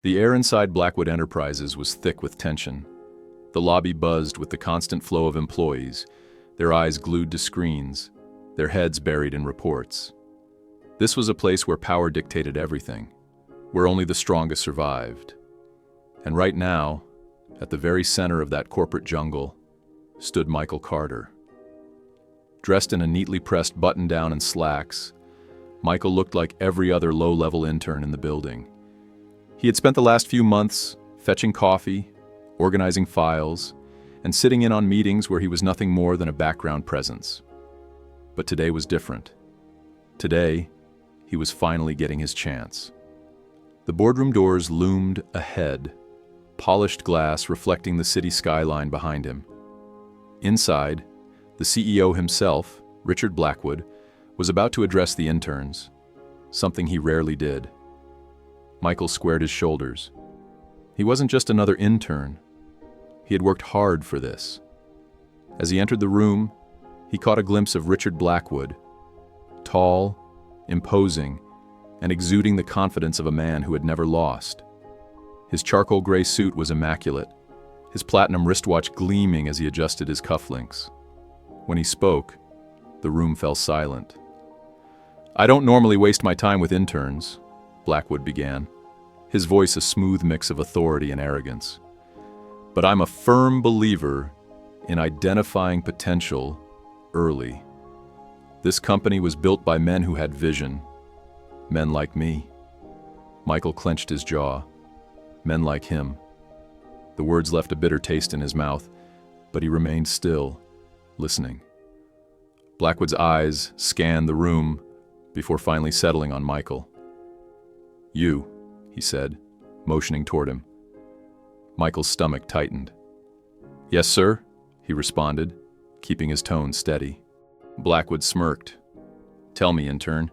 The air inside Blackwood Enterprises was thick with tension. The lobby buzzed with the constant flow of employees, their eyes glued to screens, their heads buried in reports. This was a place where power dictated everything, where only the strongest survived. And right now, at the very center of that corporate jungle, stood Michael Carter. Dressed in a neatly pressed button-down and slacks, Michael looked like every other low-level intern in the building. He had spent the last few months fetching coffee, organizing files, and sitting in on meetings where he was nothing more than a background presence. But today was different. Today, he was finally getting his chance. The boardroom doors loomed ahead, polished glass reflecting the city skyline behind him. Inside, the CEO himself, Richard Blackwood, was about to address the interns, something he rarely did. Michael squared his shoulders. He wasn't just another intern. He had worked hard for this. As he entered the room, he caught a glimpse of Richard Blackwood, tall, imposing, and exuding the confidence of a man who had never lost. His charcoal gray suit was immaculate, his platinum wristwatch gleaming as he adjusted his cufflinks. When he spoke, the room fell silent. "I don't normally waste my time with interns," Blackwood began, his voice a smooth mix of authority and arrogance. "But I'm a firm believer in identifying potential early. This company was built by men who had vision, men like me." Michael clenched his jaw. Men like him. The words left a bitter taste in his mouth, but he remained still, listening. Blackwood's eyes scanned the room before finally settling on Michael. "You," he said, motioning toward him. Michael's stomach tightened. "Yes, sir," he responded, keeping his tone steady. Blackwood smirked. "Tell me, intern,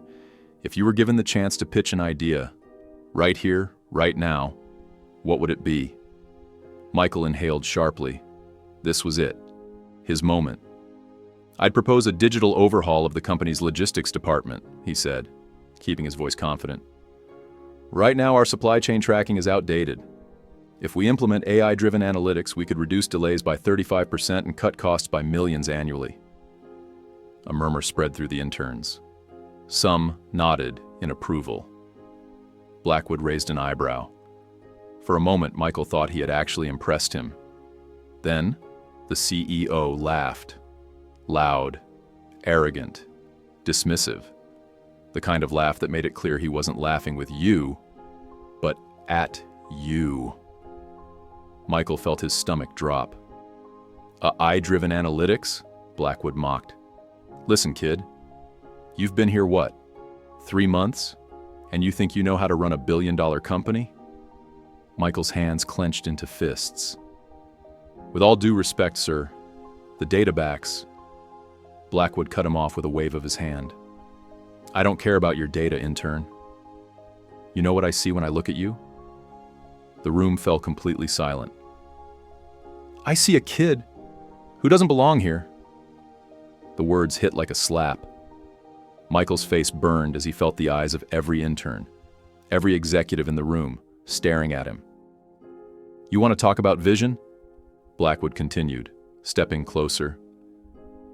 if you were given the chance to pitch an idea, right here, right now, what would it be?" Michael inhaled sharply. This was it. His moment. "I'd propose a digital overhaul of the company's logistics department," he said, keeping his voice confident. "Right now, our supply chain tracking is outdated. If we implement AI-driven analytics, we could reduce delays by 35% and cut costs by millions annually." A murmur spread through the interns. Some nodded in approval. Blackwood raised an eyebrow. For a moment, Michael thought he had actually impressed him. Then, the CEO laughed. Loud, arrogant, dismissive. The kind of laugh that made it clear he wasn't laughing with you, but at you. Michael felt his stomach drop. AI-driven analytics? Blackwood mocked. "Listen, kid, you've been here what, 3 months? And you think you know how to run a billion-dollar company?" Michael's hands clenched into fists. "With all due respect, sir, the data backs." Blackwood cut him off with a wave of his hand. "I don't care about your data, intern. You know what I see when I look at you?" The room fell completely silent. "I see a kid who doesn't belong here." The words hit like a slap. Michael's face burned as he felt the eyes of every intern, every executive in the room, staring at him. "You want to talk about vision?" Blackwood continued, stepping closer.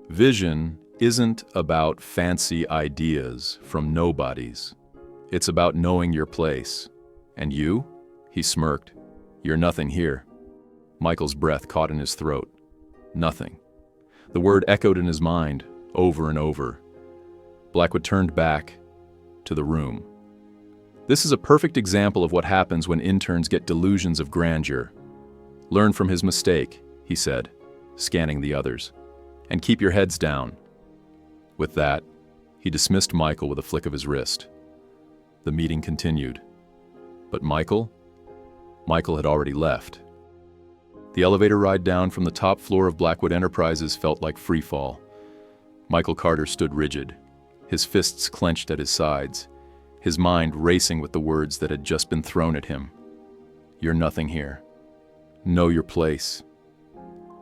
"Vision isn't about fancy ideas from nobodies. It's about knowing your place. And you?" He smirked. "You're nothing here." Michael's breath caught in his throat. Nothing. The word echoed in his mind, over and over. Blackwood turned back to the room. "This is a perfect example of what happens when interns get delusions of grandeur. Learn from his mistake," he said, scanning the others. "And keep your heads down." With that, he dismissed Michael with a flick of his wrist. The meeting continued. But Michael had already left. The elevator ride down from the top floor of Blackwood Enterprises felt like free fall. Michael Carter stood rigid, his fists clenched at his sides, his mind racing with the words that had just been thrown at him. "You're nothing here. Know your place."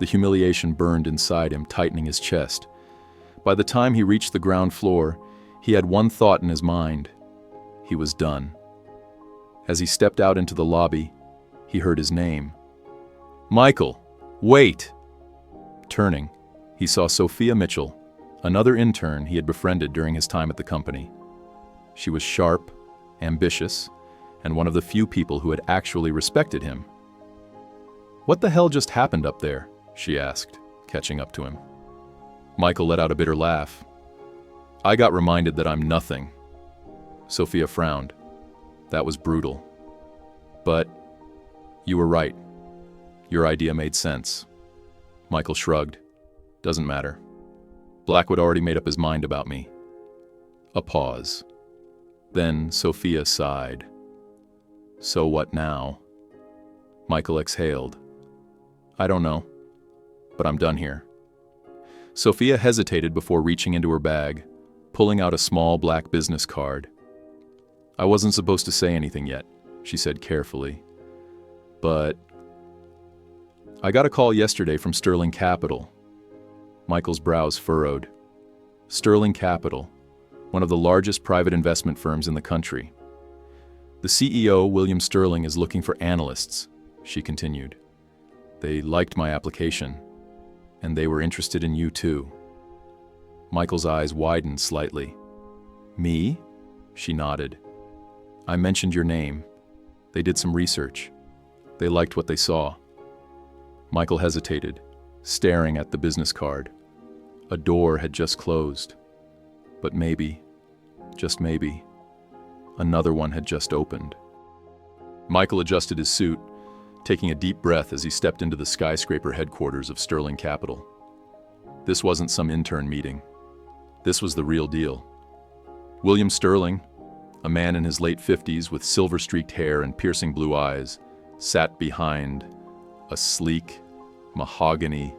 The humiliation burned inside him, tightening his chest. By the time he reached the ground floor, he had one thought in his mind. He was done. As he stepped out into the lobby, he heard his name. "Michael, wait!" Turning, he saw Sophia Mitchell, another intern he had befriended during his time at the company. She was sharp, ambitious, and one of the few people who had actually respected him. "What the hell just happened up there?" she asked, catching up to him. Michael let out a bitter laugh. "I got reminded that I'm nothing." Sophia frowned. That was brutal. "But you were right. Your idea made sense." Michael shrugged. "Doesn't matter. Blackwood already made up his mind about me." A pause. Then Sophia sighed. "So what now?" Michael exhaled. "I don't know, but I'm done here." Sophia hesitated before reaching into her bag, pulling out a small black business card. "I wasn't supposed to say anything yet," she said carefully. "But I got a call yesterday from Sterling Capital." Michael's brows furrowed. Sterling Capital, one of the largest private investment firms in the country. "The CEO, William Sterling, is looking for analysts," she continued. "They liked my application, and they were interested in you too." Michael's eyes widened slightly. "Me?" She nodded. "I mentioned your name. They did some research. They liked what they saw." Michael hesitated, staring at the business card. A door had just closed. But maybe, just maybe, another one had just opened. Michael adjusted his suit, taking a deep breath as he stepped into the skyscraper headquarters of Sterling Capital. This wasn't some intern meeting. This was the real deal. William Sterling, a man in his late 50s with silver-streaked hair and piercing blue eyes, sat behind a sleek, mahogany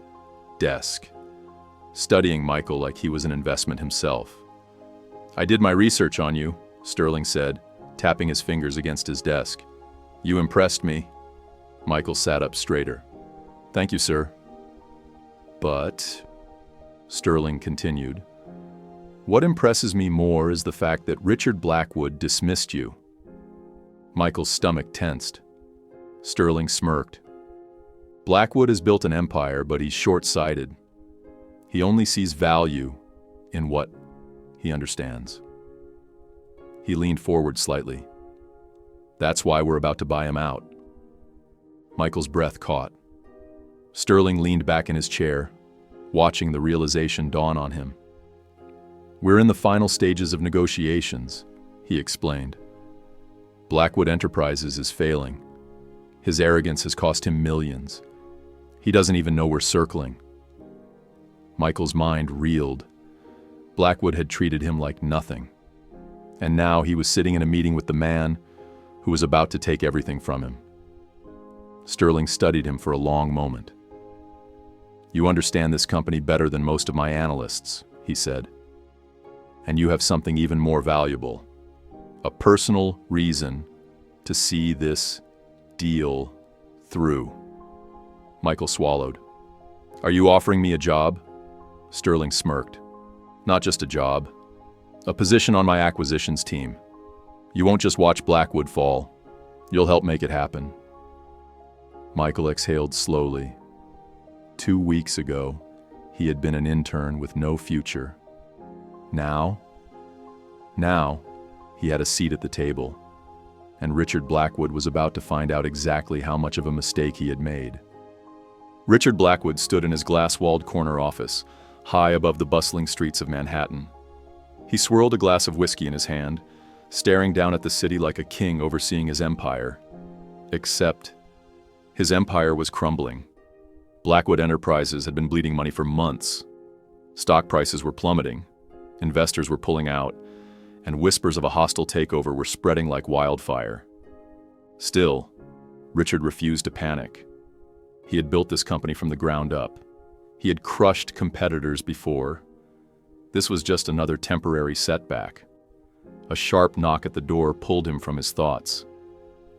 desk, studying Michael like he was an investment himself. "I did my research on you," Sterling said, tapping his fingers against his desk. "You impressed me." Michael sat up straighter. "Thank you, sir." "But," Sterling continued, "what impresses me more is the fact that Richard Blackwood dismissed you." Michael's stomach tensed. Sterling smirked. "Blackwood has built an empire, but he's short-sighted. He only sees value in what he understands." He leaned forward slightly. "That's why we're about to buy him out." Michael's breath caught. Sterling leaned back in his chair, watching the realization dawn on him. "We're in the final stages of negotiations," he explained. "Blackwood Enterprises is failing. His arrogance has cost him millions. He doesn't even know we're circling." Michael's mind reeled. Blackwood had treated him like nothing. And now he was sitting in a meeting with the man who was about to take everything from him. Sterling studied him for a long moment. "You understand this company better than most of my analysts," he said. "And you have something even more valuable, a personal reason to see this deal through." Michael swallowed. "Are you offering me a job?" Sterling smirked. "Not just a job. A position on my acquisitions team. You won't just watch Blackwood fall. You'll help make it happen." Michael exhaled slowly. 2 weeks ago, he had been an intern with no future. Now, he had a seat at the table, and Richard Blackwood was about to find out exactly how much of a mistake he had made. Richard Blackwood stood in his glass-walled corner office, high above the bustling streets of Manhattan. He swirled a glass of whiskey in his hand, staring down at the city like a king overseeing his empire. Except, his empire was crumbling. Blackwood Enterprises had been bleeding money for months. Stock prices were plummeting, investors were pulling out, and whispers of a hostile takeover were spreading like wildfire. Still, Richard refused to panic. He had built this company from the ground up. He had crushed competitors before. This was just another temporary setback. A sharp knock at the door pulled him from his thoughts.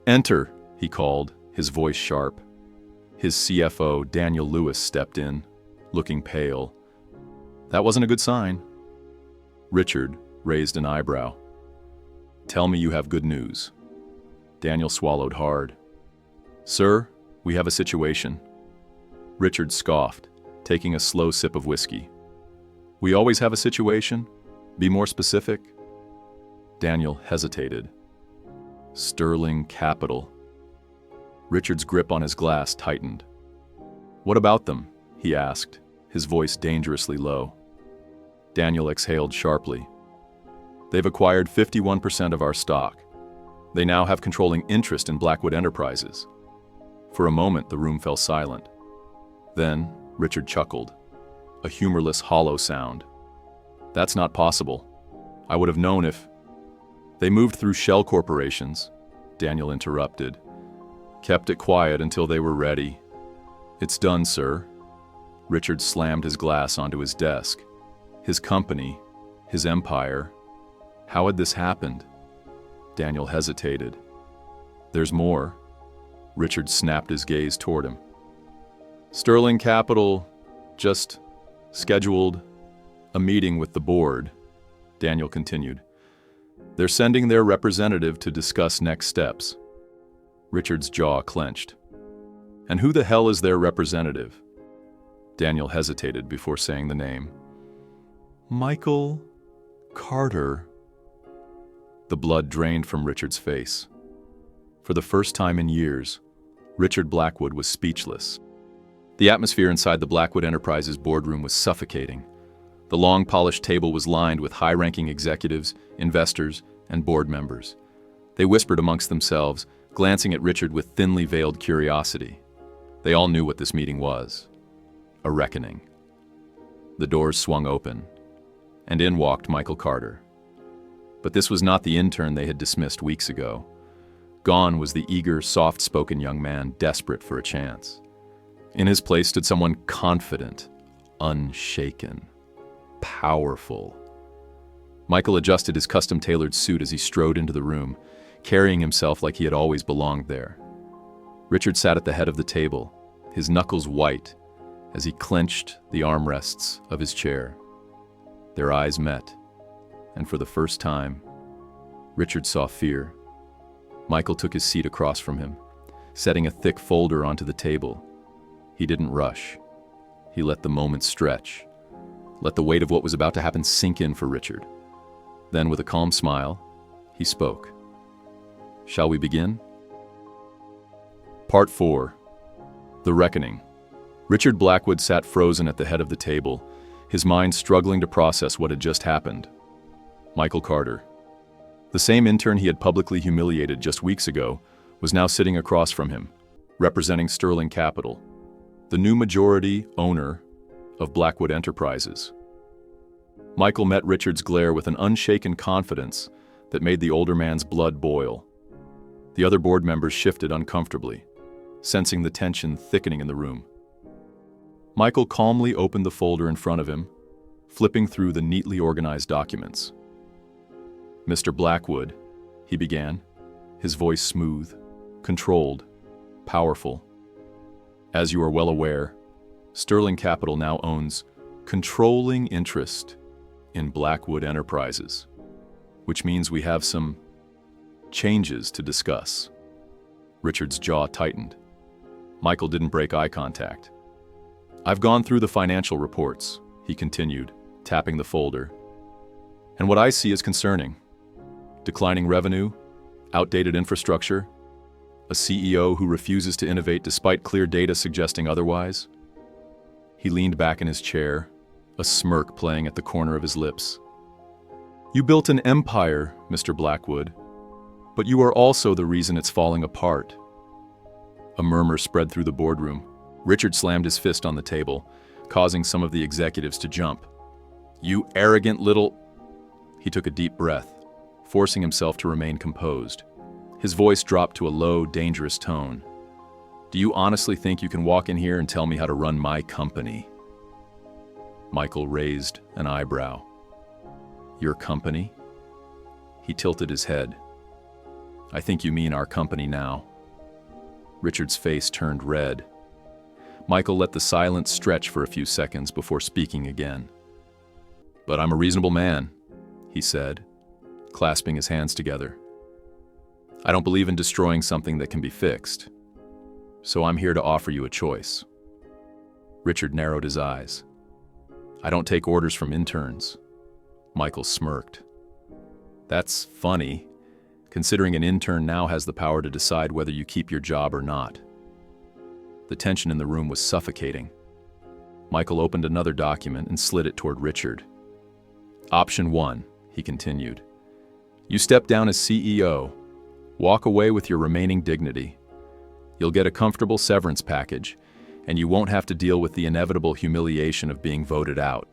"Enter," he called, his voice sharp. His CFO, Daniel Lewis, stepped in, looking pale. That wasn't a good sign. Richard raised an eyebrow. "Tell me you have good news." Daniel swallowed hard. "Sir, we have a situation." Richard scoffed, taking a slow sip of whiskey. "We always have a situation? Be more specific." Daniel hesitated. "Sterling Capital." Richard's grip on his glass tightened. "What about them?" he asked, his voice dangerously low. Daniel exhaled sharply. "They've acquired 51% of our stock. They now have controlling interest in Blackwood Enterprises." For a moment, the room fell silent. Then, Richard chuckled, a humorless, hollow sound. "That's not possible. I would have known if—" "They moved through shell corporations," Daniel interrupted. "Kept it quiet until they were ready. It's done, sir." Richard slammed his glass onto his desk. His company, his empire. How had this happened? Daniel hesitated. "There's more." Richard snapped his gaze toward him. "Sterling Capital just scheduled a meeting with the board," Daniel continued. "They're sending their representative to discuss next steps." Richard's jaw clenched. "And who the hell is their representative?" Daniel hesitated before saying the name. "Michael Carter." The blood drained from Richard's face. For the first time in years, Richard Blackwood was speechless. The atmosphere inside the Blackwood Enterprises boardroom was suffocating. The long, polished table was lined with high-ranking executives, investors, and board members. They whispered amongst themselves, glancing at Richard with thinly veiled curiosity. They all knew what this meeting was. A reckoning. The doors swung open, and in walked Michael Carter. But this was not the intern they had dismissed weeks ago. Gone was the eager, soft-spoken young man desperate for a chance. In his place stood someone confident, unshaken, powerful. Michael adjusted his custom-tailored suit as he strode into the room, carrying himself like he had always belonged there. Richard sat at the head of the table, his knuckles white, as he clenched the armrests of his chair. Their eyes met, and for the first time, Richard saw fear. Michael took his seat across from him, setting a thick folder onto the table. He didn't rush. He let the moment stretch, let the weight of what was about to happen sink in for Richard. Then, with a calm smile, he spoke. "Shall we begin?" Part 4. The Reckoning. Richard Blackwood sat frozen at the head of the table, his mind struggling to process what had just happened. Michael Carter, the same intern he had publicly humiliated just weeks ago, was now sitting across from him, representing Sterling Capital, the new majority owner of Blackwood Enterprises. Michael met Richard's glare with an unshaken confidence that made the older man's blood boil. The other board members shifted uncomfortably, sensing the tension thickening in the room. Michael calmly opened the folder in front of him, flipping through the neatly organized documents. "Mr. Blackwood," he began, his voice smooth, controlled, powerful. "As you are well aware, Sterling Capital now owns controlling interest in Blackwood Enterprises, which means we have some changes to discuss." Richard's jaw tightened. Michael didn't break eye contact. "I've gone through the financial reports," he continued, tapping the folder. "And what I see is concerning. Declining revenue, outdated infrastructure, a CEO who refuses to innovate despite clear data suggesting otherwise." He leaned back in his chair, a smirk playing at the corner of his lips. "You built an empire, Mr. Blackwood, but you are also the reason it's falling apart." A murmur spread through the boardroom. Richard slammed his fist on the table, causing some of the executives to jump. "You arrogant little—" He took a deep breath, forcing himself to remain composed. His voice dropped to a low, dangerous tone. "Do you honestly think you can walk in here and tell me how to run my company?" Michael raised an eyebrow. "Your company?" He tilted his head. "I think you mean our company now." Richard's face turned red. Michael let the silence stretch for a few seconds before speaking again. "But I'm a reasonable man," he said, clasping his hands together. I don't believe in destroying something that can be fixed. So I'm here to offer you a choice. Richard narrowed his eyes. I don't take orders from interns. Michael smirked. That's funny, considering an intern now has the power to decide whether you keep your job or not. The tension in the room was suffocating. Michael opened another document and slid it toward Richard. Option 1, he continued. You step down as CEO. Walk away with your remaining dignity. You'll get a comfortable severance package, and you won't have to deal with the inevitable humiliation of being voted out.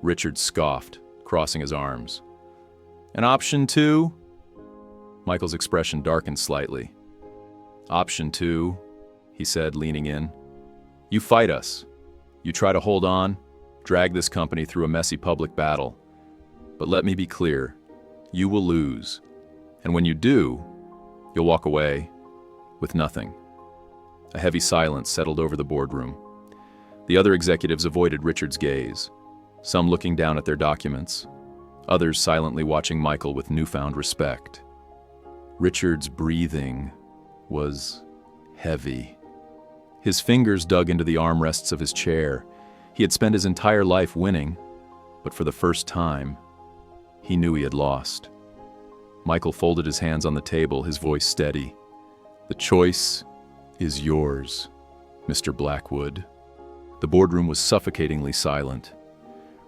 Richard scoffed, crossing his arms. And option 2? Michael's expression darkened slightly. Option 2, he said, leaning in. You fight us. You try to hold on, drag this company through a messy public battle. But let me be clear, you will lose. And when you do, you'll walk away with nothing. A heavy silence settled over the boardroom. The other executives avoided Richard's gaze, some looking down at their documents, others silently watching Michael with newfound respect. Richard's breathing was heavy. His fingers dug into the armrests of his chair. He had spent his entire life winning, but for the first time, he knew he had lost. Michael folded his hands on the table, his voice steady. The choice is yours, Mr. Blackwood. The boardroom was suffocatingly silent.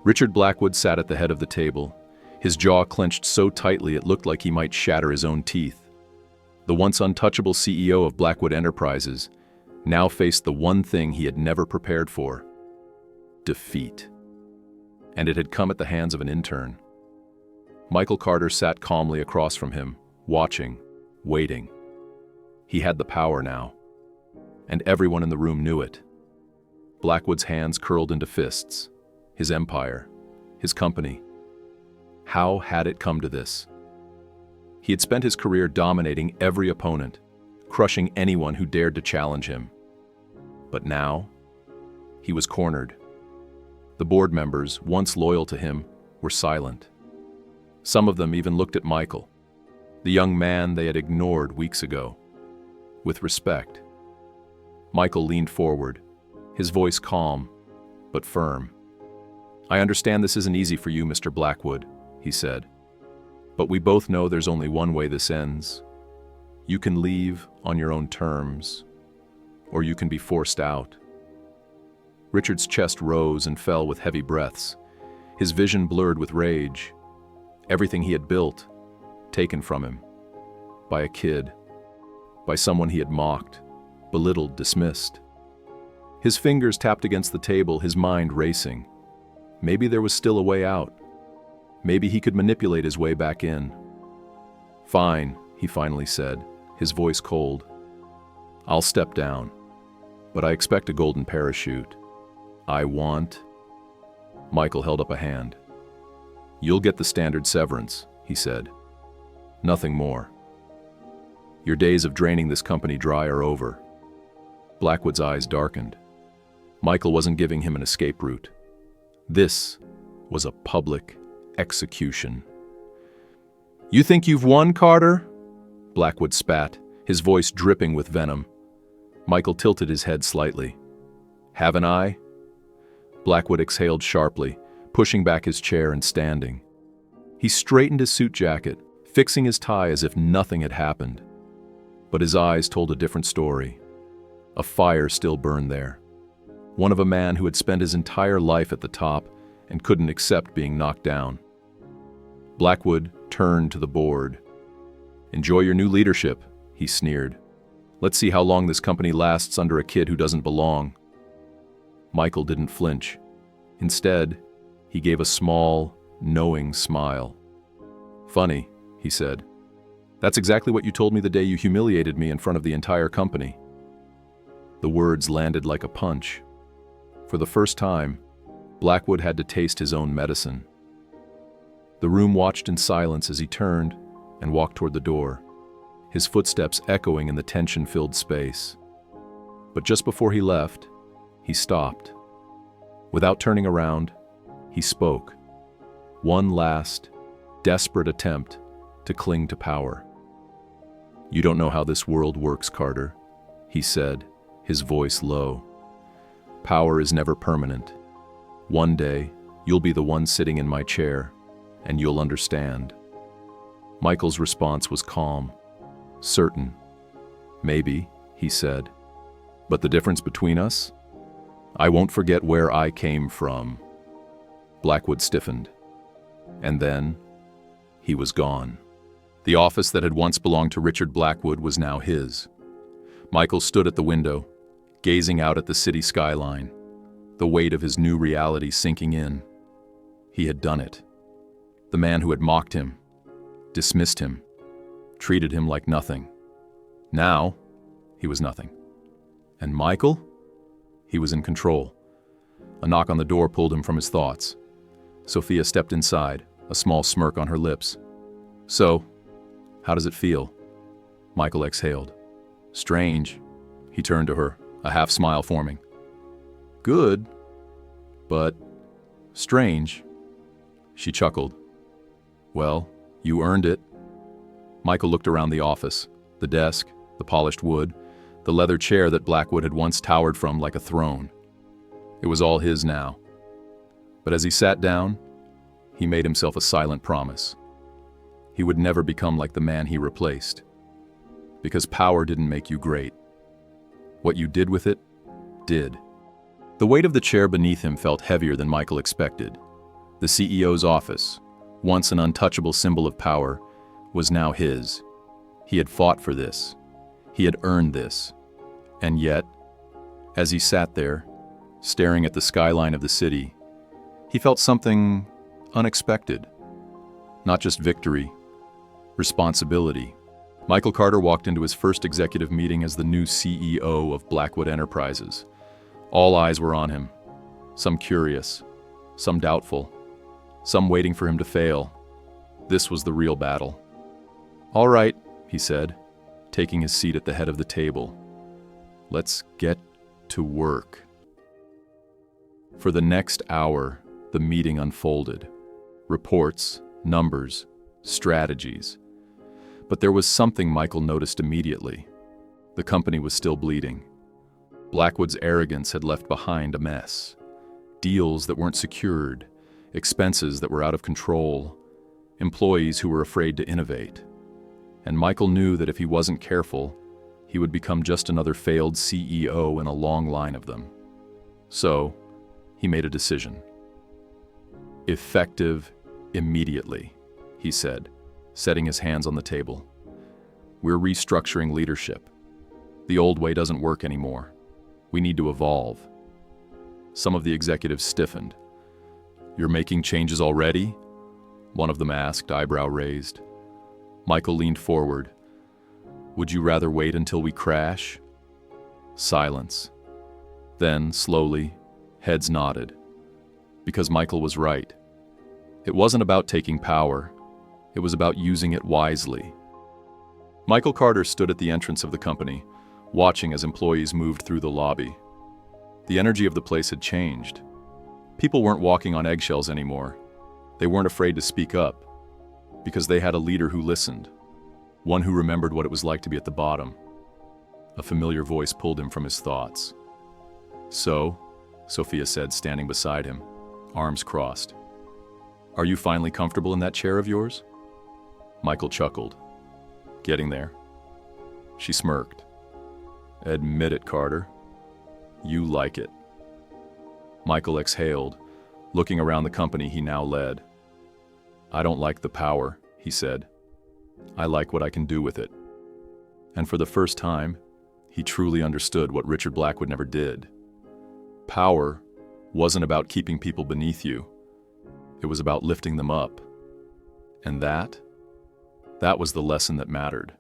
Richard Blackwood sat at the head of the table, his jaw clenched so tightly it looked like he might shatter his own teeth. The once untouchable CEO of Blackwood Enterprises now faced the one thing he had never prepared for: defeat. And it had come at the hands of an intern. Michael Carter sat calmly across from him, watching, waiting. He had the power now, and everyone in the room knew it. Blackwood's hands curled into fists. His empire, his company. How had it come to this? He had spent his career dominating every opponent, crushing anyone who dared to challenge him. But now, he was cornered. The board members, once loyal to him, were silent. Some of them even looked at Michael, the young man they had ignored weeks ago, with respect. Michael leaned forward, his voice calm, but firm. I understand this isn't easy for you, Mr. Blackwood, he said. But we both know there's only one way this ends. You can leave on your own terms, or you can be forced out. Richard's chest rose and fell with heavy breaths. His vision blurred with rage. Everything he had built, taken from him. By a kid. By someone he had mocked, belittled, dismissed. His fingers tapped against the table, his mind racing. Maybe there was still a way out. Maybe he could manipulate his way back in. Fine, he finally said, his voice cold. I'll step down, but I expect a golden parachute. I want... Michael held up a hand. You'll get the standard severance, he said. Nothing more. Your days of draining this company dry are over. Blackwood's eyes darkened. Michael wasn't giving him an escape route. This was a public execution. You think you've won, Carter? Blackwood spat, his voice dripping with venom. Michael tilted his head slightly. Haven't I? Blackwood exhaled sharply, pushing back his chair and standing. He straightened his suit jacket, fixing his tie as if nothing had happened. But his eyes told a different story. A fire still burned there. One of a man who had spent his entire life at the top and couldn't accept being knocked down. Blackwood turned to the board. Enjoy your new leadership, he sneered. Let's see how long this company lasts under a kid who doesn't belong. Michael didn't flinch. Instead, he gave a small, knowing smile. Funny, he said. That's exactly what you told me the day you humiliated me in front of the entire company. The words landed like a punch. For the first time, Blackwood had to taste his own medicine. The room watched in silence as he turned and walked toward the door, his footsteps echoing in the tension-filled space. But just before he left, he stopped. Without turning around, he spoke. One last, desperate attempt to cling to power. "You don't know how this world works, Carter," he said, his voice low. "Power is never permanent. One day, you'll be the one sitting in my chair, and you'll understand." Michael's response was calm, certain. "Maybe," he said. "But the difference between us? I won't forget where I came from." Blackwood stiffened. And then, he was gone. The office that had once belonged to Richard Blackwood was now his. Michael stood at the window, gazing out at the city skyline, the weight of his new reality sinking in. He had done it. The man who had mocked him, dismissed him, treated him like nothing. Now, he was nothing. And Michael? He was in control. A knock on the door pulled him from his thoughts. Sophia stepped inside, a small smirk on her lips. "So, how does it feel?" Michael exhaled. "Strange." He turned to her, a half smile forming. "Good, but strange." She chuckled. "Well, you earned it." Michael looked around the office, the desk, the polished wood, the leather chair that Blackwood had once towered from like a throne. It was all his now. But as he sat down, he made himself a silent promise. He would never become like the man he replaced. Because power didn't make you great. What you did with it, did. The weight of the chair beneath him felt heavier than Michael expected. The CEO's office, once an untouchable symbol of power, was now his. He had fought for this. He had earned this. And yet, as he sat there, staring at the skyline of the city, he felt something unexpected. Not just victory, responsibility. Michael Carter walked into his first executive meeting as the new CEO of Blackwood Enterprises. All eyes were on him, some curious, some doubtful, some waiting for him to fail. This was the real battle. "All right," he said, taking his seat at the head of the table. "Let's get to work." For the next hour, the meeting unfolded. Reports, numbers, strategies. But there was something Michael noticed immediately. The company was still bleeding. Blackwood's arrogance had left behind a mess. Deals that weren't secured, expenses that were out of control, employees who were afraid to innovate. And Michael knew that if he wasn't careful, he would become just another failed CEO in a long line of them. So, he made a decision. "Effective immediately," he said, setting his hands on the table. "We're restructuring leadership. The old way doesn't work anymore. We need to evolve." Some of the executives stiffened. "You're making changes already?" one of them asked, eyebrow raised. Michael leaned forward. "Would you rather wait until we crash?" Silence. Then, slowly, heads nodded. Because Michael was right. It wasn't about taking power. It was about using it wisely. Michael Carter stood at the entrance of the company, watching as employees moved through the lobby. The energy of the place had changed. People weren't walking on eggshells anymore. They weren't afraid to speak up, because they had a leader who listened, one who remembered what it was like to be at the bottom. A familiar voice pulled him from his thoughts. "So," Sophia said, standing beside him, arms crossed. "Are you finally comfortable in that chair of yours?" Michael chuckled. "Getting there." She smirked. "Admit it, Carter. You like it." Michael exhaled, looking around the company he now led. "I don't like the power," he said. "I like what I can do with it." And for the first time, he truly understood what Richard Blackwood never did. Power wasn't about keeping people beneath you. It was about lifting them up. And that was the lesson that mattered.